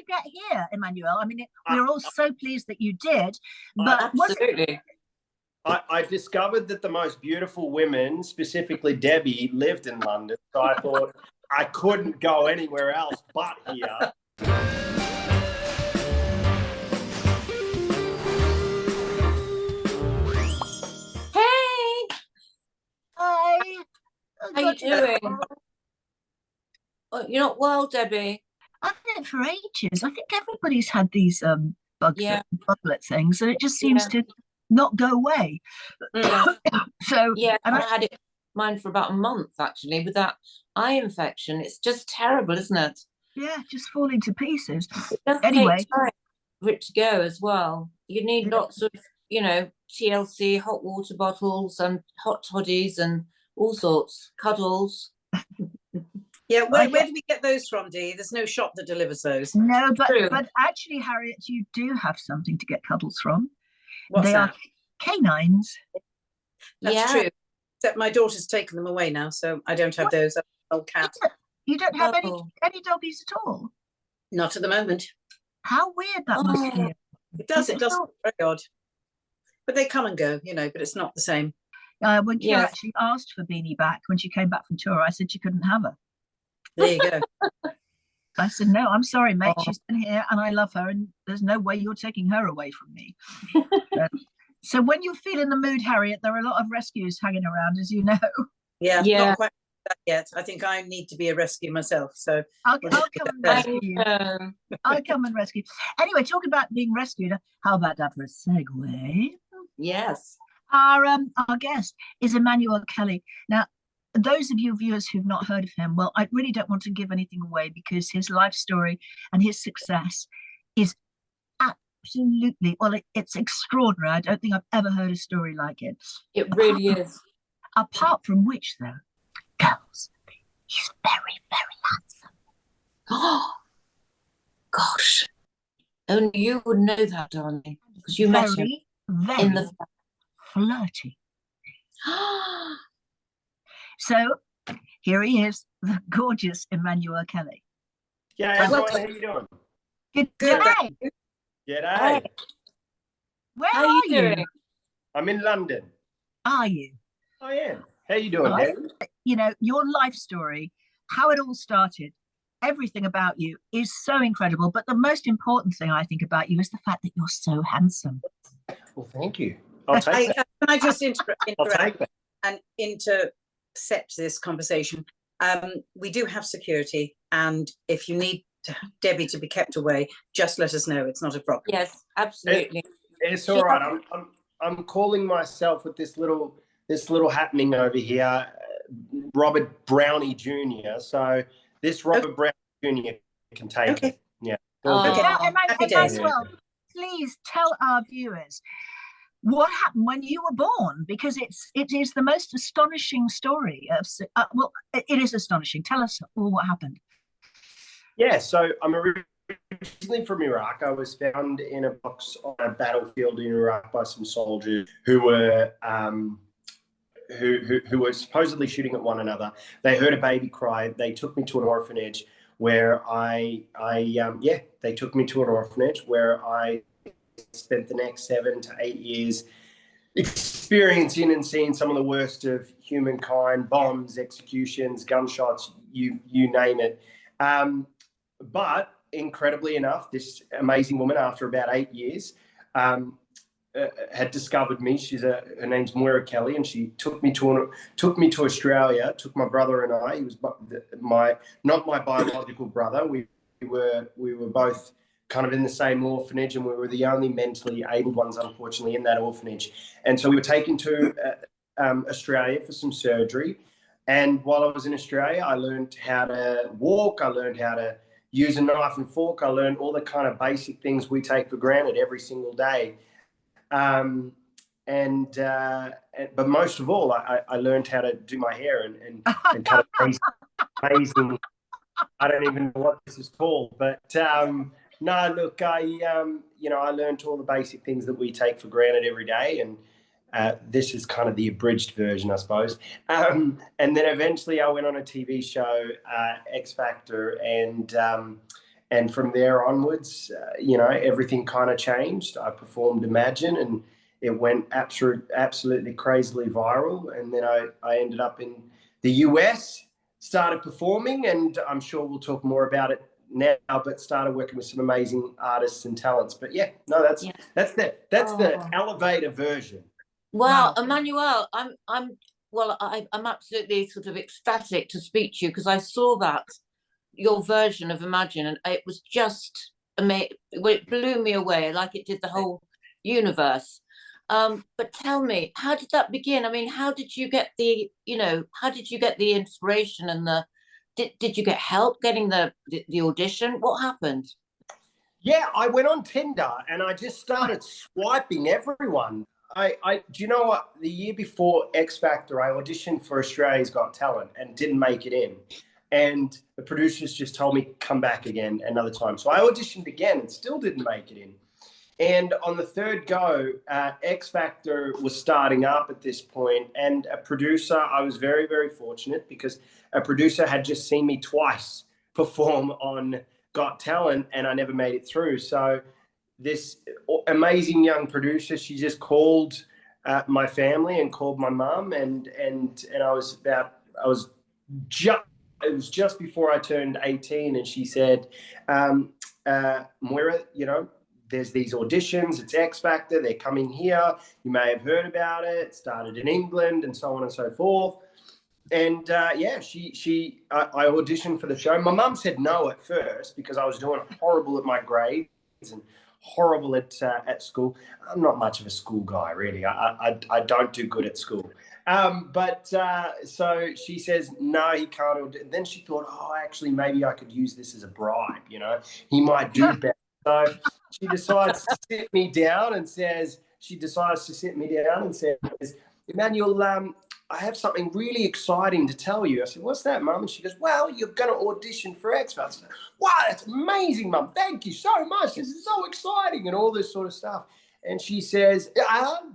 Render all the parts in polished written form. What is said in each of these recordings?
get here, Emmanuel? I mean, I, we're all so pleased that you did, but Absolutely. I discovered that the most beautiful women, specifically Debbie, lived in London. So I thought I couldn't go anywhere else but here. Hey, hi. how you doing? Oh, you're not well, Debbie. I've had it for ages. I think everybody's had these buglet things, and it just seems Yeah. to not go away. So Yeah, and I had mine for about a month actually with that eye infection. It's just terrible, isn't it? yeah, just falling to pieces. It does Anyway, take time for it to go as well. You need lots of, TLC, hot water bottles and hot toddies and all sorts, cuddles. Yeah, where do we get those from, Dee? There's no shop that delivers those. No, True. but actually, Harriet, you do have something to get cuddles from. What's they that? are canines. That's true. Except my daughter's taken them away now, so I don't have those. Old cat. You don't have any doggies at all? Not at the moment. How weird that must be. It does very odd. But they come and go, but it's not the same. When Kira actually asked for Beanie back when she came back from tour, I said she couldn't have her. There you go. I said, no, I'm sorry, mate. She's been here and I love her, and there's no way you're taking her away from me. So when you feel in the mood, Harriet, there are a lot of rescues hanging around, as you know. Yeah. Not quite that yet. I think I need to be a rescue myself. So I'll come and rescue you. I'll come and rescue. Anyway, talking about being rescued, how about that for a segue? Yes. Our guest is Emmanuel Kelly. Now, those of you viewers who've not heard of him, well, I really don't want to give anything away because his life story and his success is absolutely, it's extraordinary. I don't think I've ever heard a story like it. It really is. Apart from which, though, girls, he's very, very handsome. Oh, gosh. Only you would know that, darling, because you met him very in the flirty. So here he is, the gorgeous Emmanuel Kelly. Yeah, everyone, how you doing? Good day. G'day. Where How are you doing? I'm in London. Are you? I am. How you doing, David? Your life story, how it all started, everything about you is so incredible. But the most important thing I think about you is the fact that you're so handsome. Well, thank you. I'll take that. Can I just interrupt I'll take that. and intercept this conversation? We do have security, and if you need Debbie to be kept away, just let us know. It's not a problem. Yes, absolutely. It's all right. I'm calling myself with this little happening over here, Robert Brownie Jr. So this Robert Brownie Jr. can take it. Yeah. Emmanuel, please tell our viewers what happened when you were born, because it is the most astonishing story of it is astonishing. Tell us all what happened. Yeah, so I'm originally from Iraq. I was found in a box on a battlefield in Iraq by some soldiers who were who were supposedly shooting at one another. They heard a baby cry. They took me to an orphanage where they took me to an orphanage where I spent the next 7 to 8 years experiencing and seeing some of the worst of humankind: bombs, executions, gunshots, you name it. But incredibly enough, this amazing woman, after about 8 years, had discovered me. Her name's Emmanuel Kelly, and she took me to Australia. Took my brother and I. He was not my biological brother. We were both kind of in the same orphanage, and we were the only mentally able ones, unfortunately, in that orphanage. And so we were taken to Australia for some surgery. And while I was in Australia, I learned how to walk. I learned how to use a knife and fork. I learned all the kind of basic things we take for granted every single day. But most of all, I learned how to do my hair and cut it amazing. I don't even know what this is called, but no, look, I learned all the basic things that we take for granted every day, and this is kind of the abridged version, I suppose. And then eventually I went on a TV show, X Factor, and And from there onwards, everything kind of changed. I performed Imagine, and it went absolutely crazily viral. And then I ended up in the US, started performing, and I'm sure we'll talk more about it now, but started working with some amazing artists and talents. But yeah, no, that's the elevator version. Wow, Emmanuel, I'm absolutely sort of ecstatic to speak to you, because I saw that your version of Imagine, and it was just amazing. It blew me away, like it did the whole universe. But tell me, how did that begin? I mean, how did you get the inspiration and did you get help getting the audition? What happened? Yeah, I went on Tinder and I just started swiping everyone. Do you know what? The year before X Factor, I auditioned for Australia's Got Talent and didn't make it in. And the producers just told me, come back again another time. So I auditioned again and still didn't make it in. And on the third go, X Factor was starting up at this point, and a producer, I was very, very fortunate because a producer had just seen me twice perform on Got Talent and I never made it through. So this amazing young producer, she just called my family and called my mum, and it was just before I turned 18, and she said, Moira, there's these auditions, it's X Factor, they're coming here, you may have heard about it, it started in England and so on and so forth. And I auditioned for the show. My mum said no at first because I was doing horrible at my grades and horrible at school. I'm not much of a school guy, really. I don't do good at school. So she says, no, he can't. Then she thought, actually, maybe I could use this as a bribe. He might do better. So she decides to sit me down and says, Emmanuel, I have something really exciting to tell you. I said, what's that, Mum? And she goes, well, you're going to audition for X Factor. Wow, that's amazing, Mum. Thank you so much. This is so exciting and all this sort of stuff. And she says,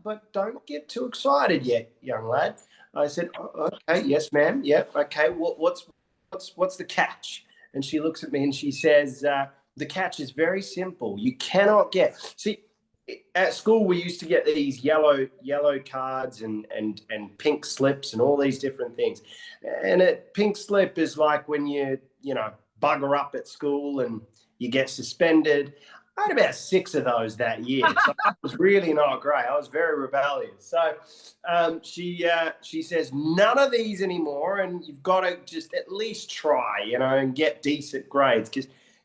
but don't get too excited yet, young lad. I said, okay, yes, ma'am. Yep, okay. What's the catch? And she looks at me and she says, the catch is very simple. You cannot see, at school we used to get these yellow cards and pink slips and all these different things. And a pink slip is like when you bugger up at school and you get suspended. I had about 6 of those that year. So that was really not great. I was very rebellious. So she says, none of these anymore, and you've got to just at least try, and get decent grades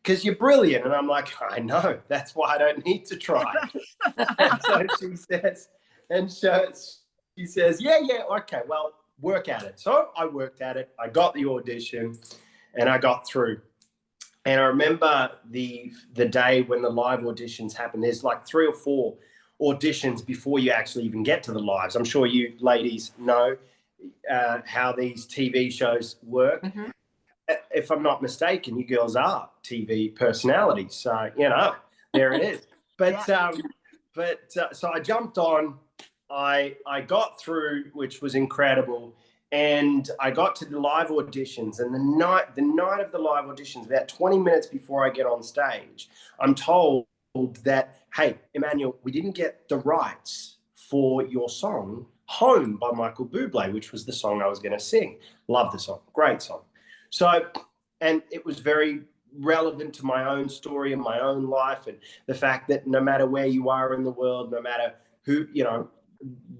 because you're brilliant. And I'm like, I know, that's why I don't need to try. And so she says, yeah, okay, well, work at it. So I worked at it. I got the audition and I got through. And I remember the day when the live auditions happen. There's like 3 or 4 auditions before you actually even get to the lives. I'm sure you ladies know how these TV shows work. Mm-hmm. If I'm not mistaken, you girls are TV personalities. So, there it is. But so I jumped on, I got through, which was incredible. And I got to the live auditions, and the night of the live auditions, about 20 minutes before I get on stage, I'm told that, hey, Emmanuel, we didn't get the rights for your song Home by Michael Bublé, which was the song I was going to sing. Love the song. Great song. So, and it was very relevant to my own story and my own life, and the fact that no matter where you are in the world, no matter who,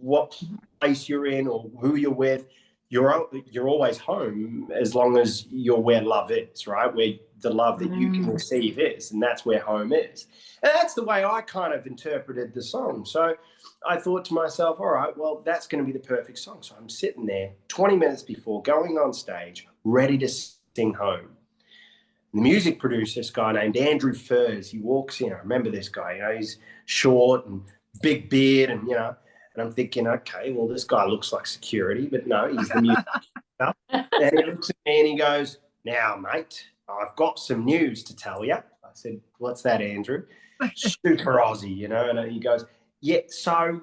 what place you're in or who you're with, you're always home as long as you're where love is, right? Where the love that you can receive is, and that's where home is. And that's the way I kind of interpreted the song. So I thought to myself, all right, well, that's going to be the perfect song. So I'm sitting there 20 minutes before going on stage, ready to sing Home. And the music producer, this guy named Andrew Furs, he walks in. I remember this guy, he's short and big beard and, and I'm thinking, okay, well, this guy looks like security, but no, he's the music. And he looks at me and he goes, now, mate, I've got some news to tell you. I said, what's that, Andrew? Super Aussie, and he goes, yeah, so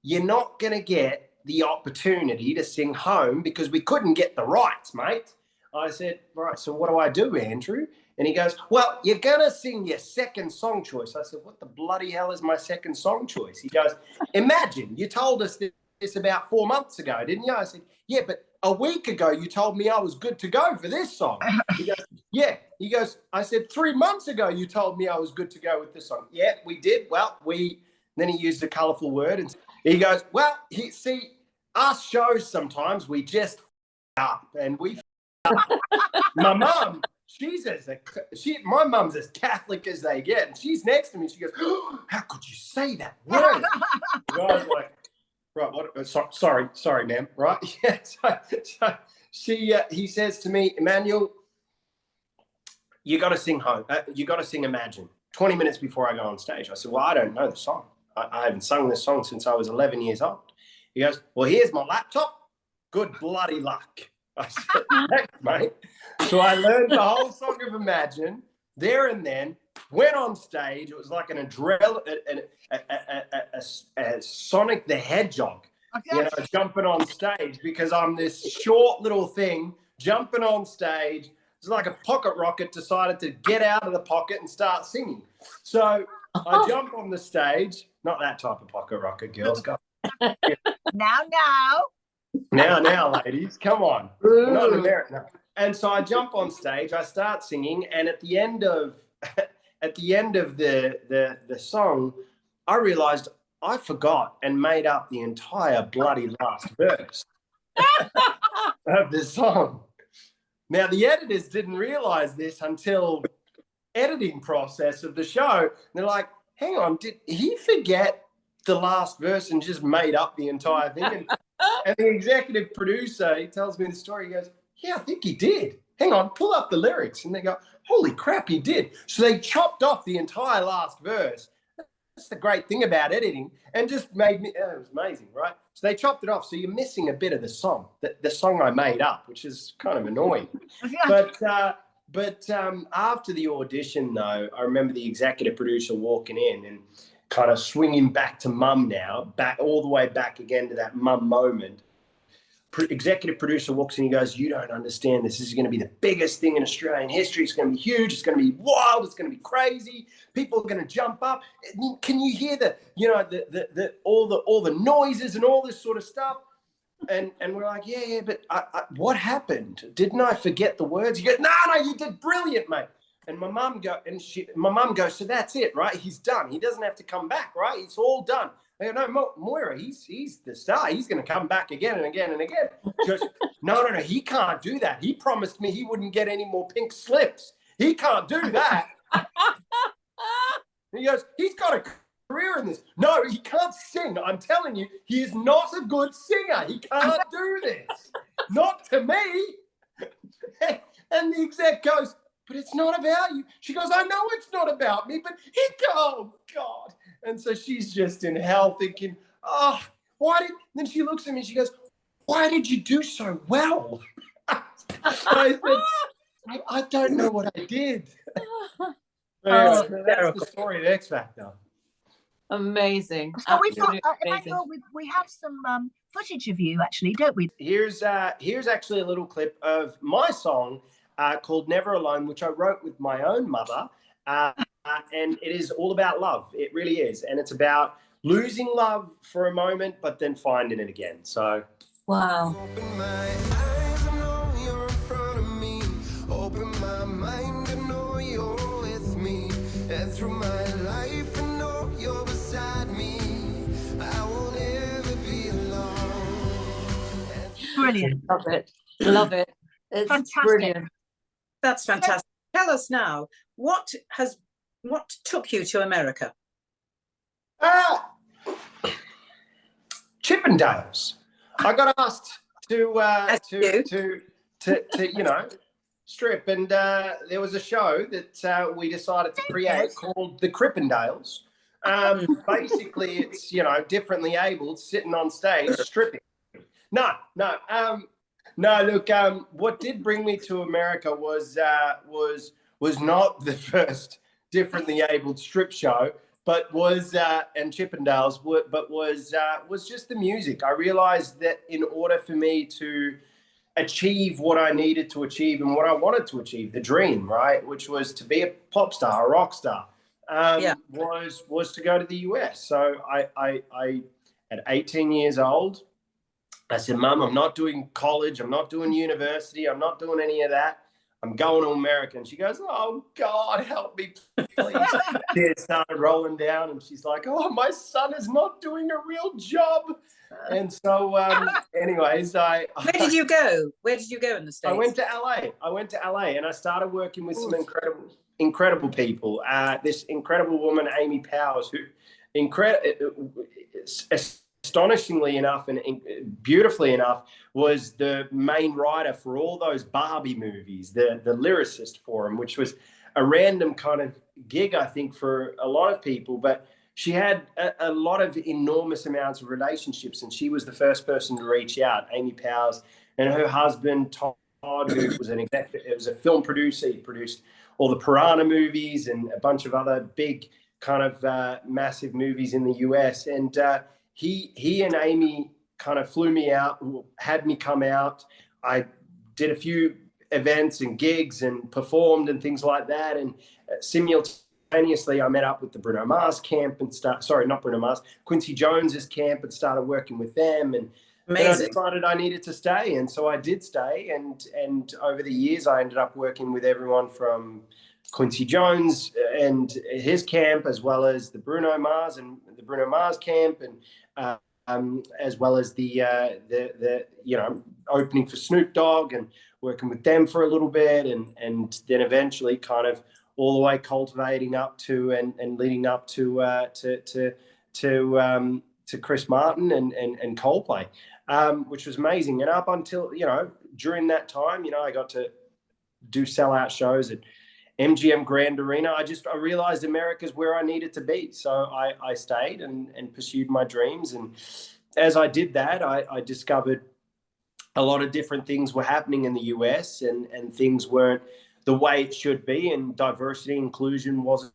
you're not going to get the opportunity to sing Home because we couldn't get the rights, mate. I said, right, so what do I do, Andrew? And he goes, well, you're going to sing your second song choice. I said, what the bloody hell is my second song choice? He goes, Imagine, you told us this about 4 months ago, didn't you? I said, yeah, but a week ago you told me I was good to go for this song. He goes, yeah. He goes, I said 3 months ago you told me I was good to go with this song. Yeah, we did. Well, then he used a colourful word. And he goes, well, see, us shows sometimes we just up and we my mum, my mum's as Catholic as they get, and she's next to me. She goes, oh, how could you say that word? I was like, right, what? Sorry, ma'am. Right? Yeah. So he says to me, Emmanuel, you got to sing home. You got to sing Imagine 20 minutes before I go on stage. I said, well, I don't know the song. I haven't sung this song since I was 11 years old. He goes, well, here's my laptop. Good bloody luck. I said, thanks, mate. So I learned the whole song of Imagine there and then, went on stage. It was like a Sonic the Hedgehog, jumping on stage, because I'm this short little thing jumping on stage. It's like a pocket rocket decided to get out of the pocket and start singing. So I jump on the stage, not that type of pocket rocket, girls. Now, ladies, come on. We're not in America. No. And so I jump on stage, I start singing, and at the end of the song, I realized I forgot and made up the entire bloody last verse of the song. Now, the editors didn't realize this until editing process of the show. They're like, hang on, did he forget the last verse and just made up the entire thing? And the executive producer, he tells me the story. He goes, yeah, I think he did. Hang on, pull up the lyrics. And they go, holy crap, he did. So they chopped off the entire last verse. That's the great thing about editing, and just made me, it was amazing, right? So they chopped it off. So you're missing a bit of the song, the song I made up, which is kind of annoying. But after the audition, though, I remember the executive producer walking in and kind of swinging back to mum now, back all the way back again to that mum moment. Executive producer walks in, he goes, you don't understand, this is going to be the biggest thing in Australian history. It's going to be huge. It's going to be wild. It's going to be crazy. People are going to jump up. Can you hear all the noises and all this sort of stuff? And we're like, yeah, but what happened? Didn't I forget the words? He goes, no, you did brilliant, mate. And my mum goes, so that's it, right? He's done. He doesn't have to come back, right? It's all done. I go, no, Moira, he's the star. He's going to come back again and again and again. She goes, no, he can't do that. He promised me he wouldn't get any more pink slips. He can't do that. He goes, he's got a career in this. No, he can't sing. I'm telling you, he is not a good singer. He can't do this. Not to me. And the exec goes, but it's not about you. She goes, I know it's not about me, but oh, God. And so she's just in hell thinking, oh, then she looks at me and she goes, why did you do so well? I said, I don't know what I did. That's the story of X Factor. Amazing. So we've got, Emmanuel, we have some footage of you, actually, don't we? Here's actually a little clip of my song called Never Alone, which I wrote with my own mother. And it is all about love. It really is. And it's about losing love for a moment, but then finding it again. So. Wow. Open my eyes and know you're in front of me. Open my mind and know you're with me. And through my life and know you're beside me. I won't ever be alone. Brilliant. Love it. It's fantastic. Brilliant. That's fantastic. Tell us now, what took you to America? Chippendales. I got asked to strip, and there was a show that we decided to create called the Crippendales. Basically, it's differently abled sitting on stage stripping. No. Look, what did bring me to America was not the first differently abled strip show, but was and Chippendales, but was just the music. I realized that in order for me to achieve what I needed to achieve and what I wanted to achieve, the dream, right, which was to be a pop star, a rock star, was to go to the US. So I at 18 years old, I said, Mum, I'm not doing college. I'm not doing university. I'm not doing any of that. I'm going to America. And she goes, oh, God, help me, please. It started rolling down, and she's like, oh, my son is not doing a real job. And so, anyways, Where did you go? Where did you go in the States? I went to LA, and I started working with some incredible people. This incredible woman, Amy Powers, who astonishingly enough and beautifully enough, was the main writer for all those Barbie movies, the lyricist for them, which was a random kind of gig, I think, for a lot of people. But she had a lot of enormous amounts of relationships, and she was the first person to reach out, Amy Powers, and her husband, Todd, who was an executive, it was a film producer. He produced all the Piranha movies and a bunch of other big kind of massive movies in the US. And he and Amy kind of flew me out, had me come out. I did a few events and gigs and performed and things like that. And simultaneously, I met up with the Bruno Mars camp and not Bruno Mars, Quincy Jones's camp, and started working with them. And then I decided I needed to stay. And so I did stay. And over the years, I ended up working with everyone from Quincy Jones and his camp, as well as the Bruno Mars and the Bruno Mars camp, and as well as the opening for Snoop Dogg and working with them for a little bit, and then eventually kind of all the way cultivating up to and leading up to Chris Martin and Coldplay, which was amazing. And up until during that time, I got to do sellout shows at MGM Grand Arena. I realized America's where I needed to be. So I stayed and pursued my dreams. And as I did that, I discovered a lot of different things were happening in the US, and things weren't the way it should be. And diversity inclusion wasn't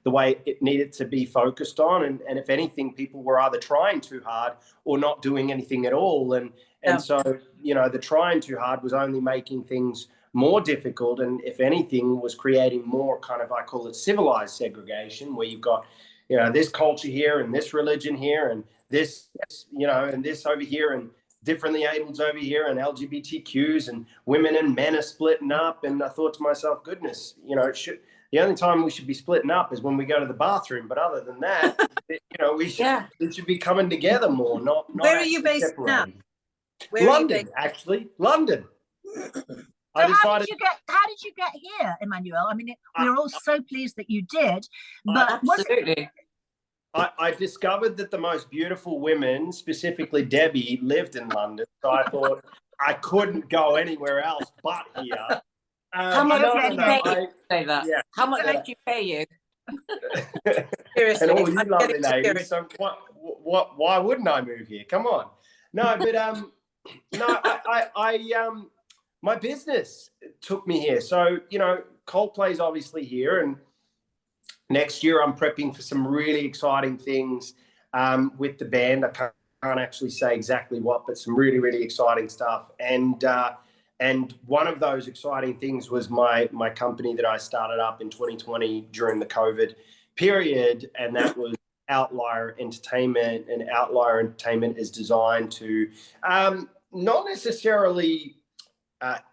the way it needed to be focused on. And if anything, people were either trying too hard or not doing anything at all. And so, the trying too hard was only making things more difficult, and if anything was creating more kind of, I call it civilized segregation, where you've got this culture here and this religion here and this and this over here and differently ableds over here and LGBTQs and women and men are splitting up. And I thought to myself, goodness, the only time we should be splitting up is when we go to the bathroom, but other than that, we should be coming together more. Not where are you based now? London, actually, London. So how did you get here, Emmanuel? I mean, we're all so pleased that you did, but absolutely. I discovered that the most beautiful women, specifically Debbie, lived in London. So I thought I couldn't go anywhere else but here. How much did you pay? Say that. Yeah. How much did you pay you? Seriously, and all you lovely ladies. So why wouldn't I move here? Come on. No, but my business took me here. So, Coldplay's obviously here, and next year I'm prepping for some really exciting things with the band. I can't actually say exactly what, but some really, really exciting stuff. And one of those exciting things was my company that I started up in 2020 during the COVID period, and that was Outlier Entertainment. And Outlier Entertainment is designed to not necessarily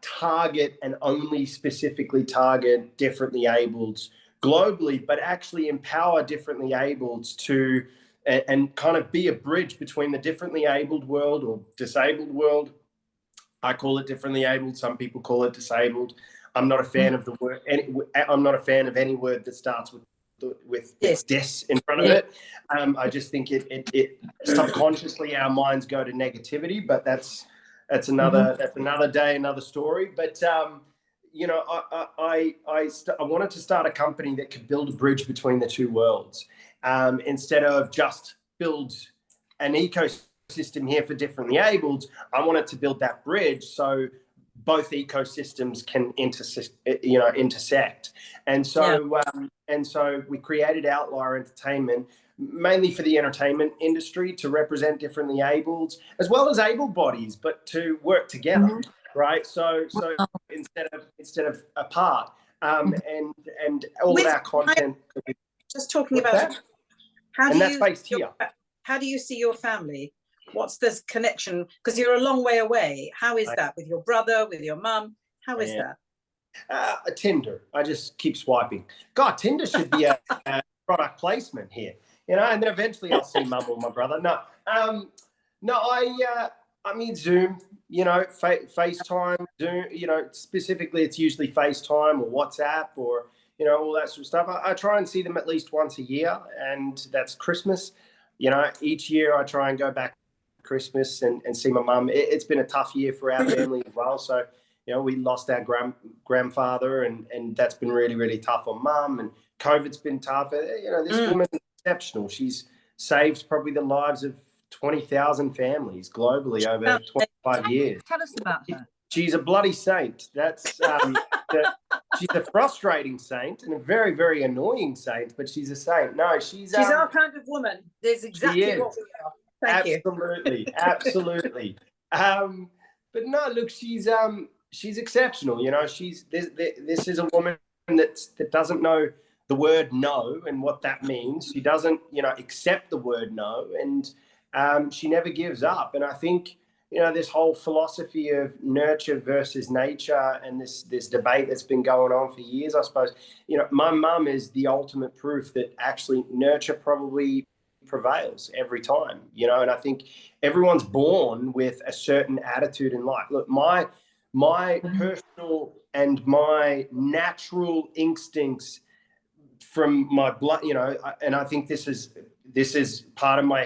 target and only specifically target differently ableds globally, but actually empower differently ableds to and kind of be a bridge between the differently abled world or disabled world. I call it differently abled. Some people call it disabled. I'm not a fan of the word. I'm not a fan of any word that starts with dis in front of it. I just think it subconsciously our minds go to negativity, but that's another day, another story. But I wanted to start a company that could build a bridge between the two worlds, instead of just build an ecosystem here for differently abled. I wanted to build that bridge so both ecosystems can intersect. And so we created Outlier Entertainment mainly for the entertainment industry to represent differently abled as well as able bodies, but to work together. right? So instead of apart, and all of our content. Just talking What's about that? how And do that's you based here. how do you see your family? What's this connection? Because you're a long way away. How is that with your brother, with your mum? How is that? Tinder. I just keep swiping. God, Tinder should be a product placement here, you know. And then eventually I'll see mum or my brother. No, I mean Zoom. You know, FaceTime, Zoom. You know, specifically it's usually FaceTime or WhatsApp or all that sort of stuff. I try and see them at least once a year, and that's Christmas. You know, each year I try and go back Christmas and see my mum. It's been a tough year for our family as well. So, we lost our grandfather, and that's been really, really tough on mum. And COVID's been tough. This woman is exceptional. She's saved probably the lives of 20,000 families globally over 25 years. Tell us about her. She's a bloody saint. That's she's a frustrating saint and a very, very annoying saint, but she's a saint. No, she's our kind of woman. There's exactly what we are. Thank you. Absolutely. But no, look, she's exceptional. This is a woman that doesn't know the word no and what that means. She doesn't, accept the word no, and she never gives up. And I think, this whole philosophy of nurture versus nature and this debate that's been going on for years, I suppose, my mum is the ultimate proof that actually nurture probably prevails every time, and I think everyone's born with a certain attitude in life. Look, my personal and my natural instincts from my blood, and I think this is part of my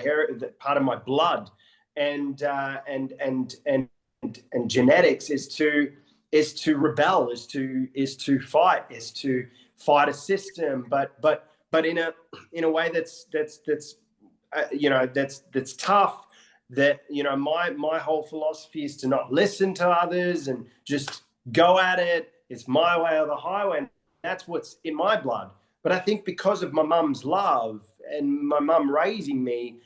part of my blood, and genetics is to rebel, is to fight a system, but in a way that's tough. That my whole philosophy is to not listen to others and just go at it. It's my way or the highway, and that's what's in my blood. But I think because of my mum's love and my mum raising me,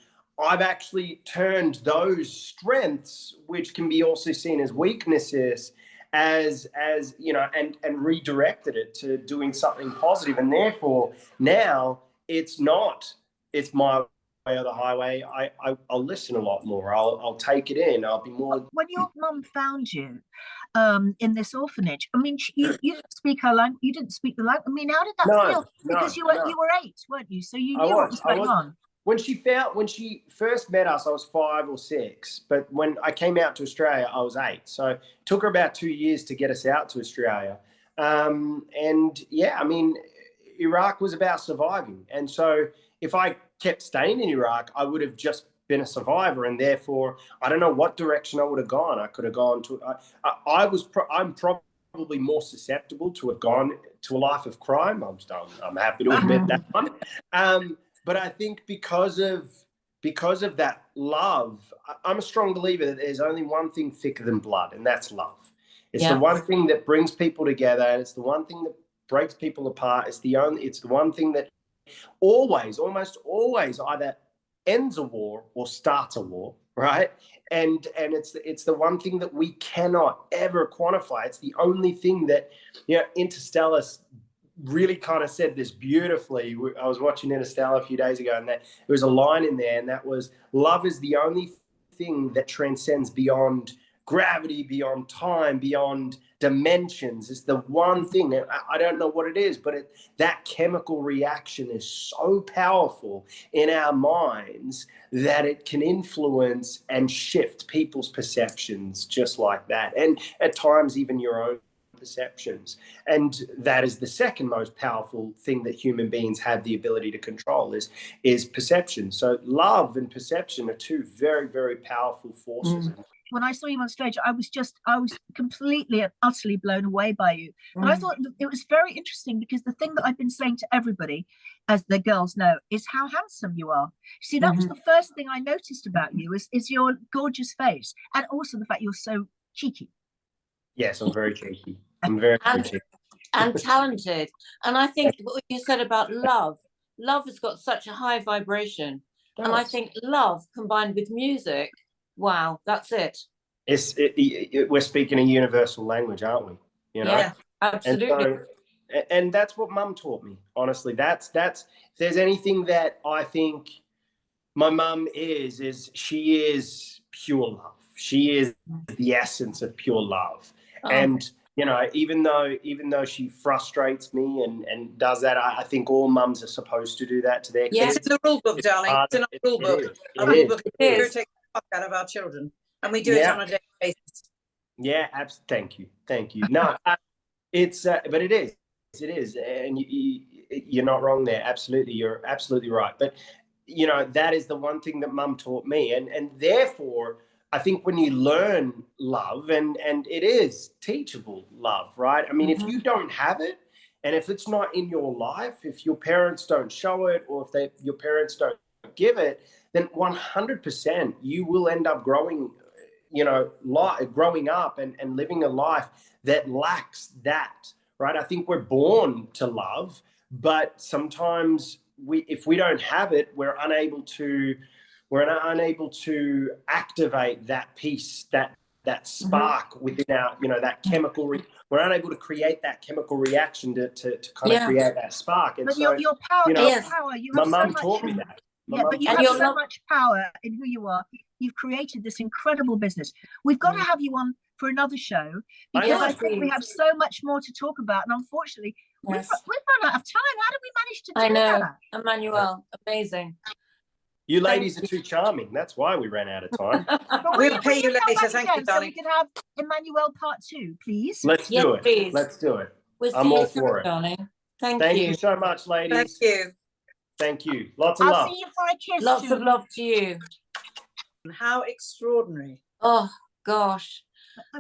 I've actually turned those strengths, which can be also seen as weaknesses, as and redirected it to doing something positive. And therefore now it's my way or the highway. I'll listen a lot more. I'll take it in. I'll be more. When your mum found you in this orphanage, I mean, you didn't speak her language. You didn't speak the language. I mean, how did that feel? Because you were 8, weren't you? So you knew what was going on. When she first met us, I was 5 or 6. But when I came out to Australia, I was 8. So it took her about 2 years to get us out to Australia. And yeah, I mean, Iraq was about surviving. And so if I kept staying in Iraq, I would have just been a survivor, and therefore I don't know what direction I would have gone. I could have gone to. I'm probably more susceptible to have gone to a life of crime. I'm happy to admit that one. But I think because of that love, I'm a strong believer that there's only one thing thicker than blood, and that's love. It's the one thing that brings people together. It's the one thing that breaks people apart. It's the one thing that almost always either ends a war or starts a war, right? And it's the one thing that we cannot ever quantify. It's the only thing that, Interstellar really kind of said this beautifully. I was watching Interstellar a few days ago, and there was a line in there, and that was, love is the only thing that transcends beyond gravity, beyond time, beyond dimensions. It's the one thing that I don't know what it is, but that chemical reaction is so powerful in our minds that it can influence and shift people's perceptions just like that, and at times even your own perceptions. And that is the second most powerful thing that human beings have the ability to control is perception. So love and perception are two very, very powerful forces. When I saw you on stage, I was completely and utterly blown away by you. And I thought it was very interesting, because the thing that I've been saying to everybody, as the girls know, is how handsome you are. See, that was the first thing I noticed about you, is your gorgeous face, and also the fact you're so cheeky. Yes, I'm very cheeky. I'm very cheeky. And talented. And I think what you said about love has got such a high vibration. And I think love combined with music, wow, that's it. we're speaking a universal language, aren't we? You know, Yeah, absolutely. And that's what Mum taught me. Honestly, that's if there's anything that I think my mum is she is pure love. She is the essence of pure love. And you know, even though she frustrates me and does that, I think all mums are supposed to do that to their kids. It's in the rule book, darling. It's in our rule book. Our rule book is to take the fuck out of our children, and we do it on a daily basis. Yeah, absolutely. Thank you. No, it's but it is, and you're not wrong there. Absolutely, you're absolutely right. But you know, that is the one thing that Mum taught me, and therefore I think when you learn love, and it is teachable love, right? I mean, if you don't have it, and if it's not in your life, if your parents don't show it, or if your parents don't give it, then 100% you will end up growing, you know, growing up and living a life that lacks that, right? I think we're born to love, but sometimes if we don't have it, we're unable to activate that piece, that spark within our, you know, that chemical. We're unable to create that chemical reaction to kind of create that spark. And but so your power, you know, your power. You my have mum so taught much. me that. But you have so much power in who you are. You've created this incredible business. We've got to have you on for another show, because I think we have so much more to talk about. And unfortunately, we've run out of time. How did we manage to do that? Emmanuel, amazing. You ladies are too charming. That's why we ran out of time. We'll pay you later. Thank you, darling. So we can have Emmanuel part 2, please. Let's do it. Please. Let's do it. I'm all for it, darling. Thank you so much, ladies. Thank you. Thank you. Lots of love. I'll see you for a kiss. Lots of love to you. How extraordinary. Oh gosh,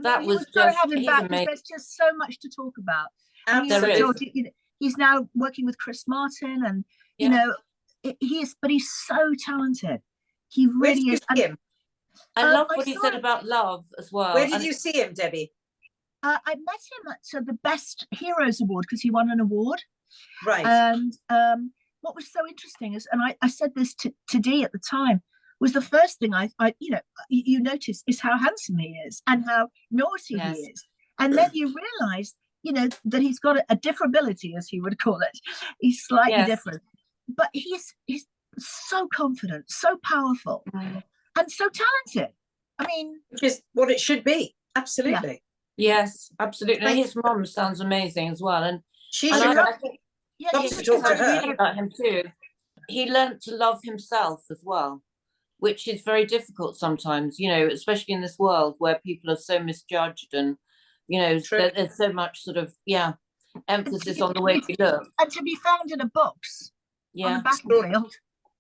that was just amazing. There's just so much to talk about. Absolutely. He's now working with Chris Martin, and you know, he's so talented. He really is. I love what he said about love as well. Where did you see him, Debbie? I met him at the Best Heroes Award, because he won an award. Right. And what was so interesting is, and I said this to Dee at the time, was the first thing I you know, you notice is how handsome he is and how naughty he is. And then you realise, you know, that he's got a differability, as he would call it. He's slightly different. But he's so confident, so powerful, and so talented. I mean, which is what it should be. Absolutely. Yes, absolutely. And his mom sounds amazing as well. And she's I think lots to talk to her about him too. He learned to love himself as well, which is very difficult sometimes, you know, especially in this world where people are so misjudged, and you know, there's so much sort of emphasis on the way we look, and to be found in a box on the battlefield.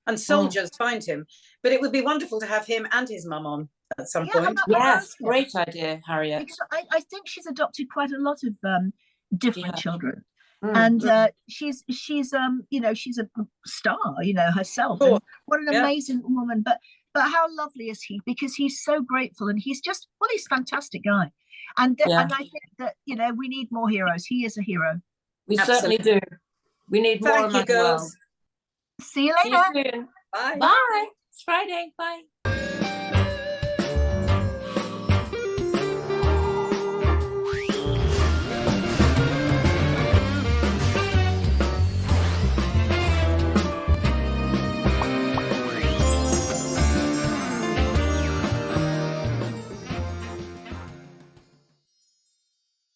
And soldiers find him. But it would be wonderful to have him and his mum on at some point. Yes, great idea, Harriet. Because I think she's adopted quite a lot of different children. And she's you know, she's a star, you know, herself. And what an amazing woman. But how lovely is he? Because he's so grateful, and he's just, well, he's a fantastic guy. And I think that, you know, we need more heroes. He is a hero. We certainly do. We need more. Thank you, girls. See you later. See you soon. Bye. Bye. It's Friday. Bye.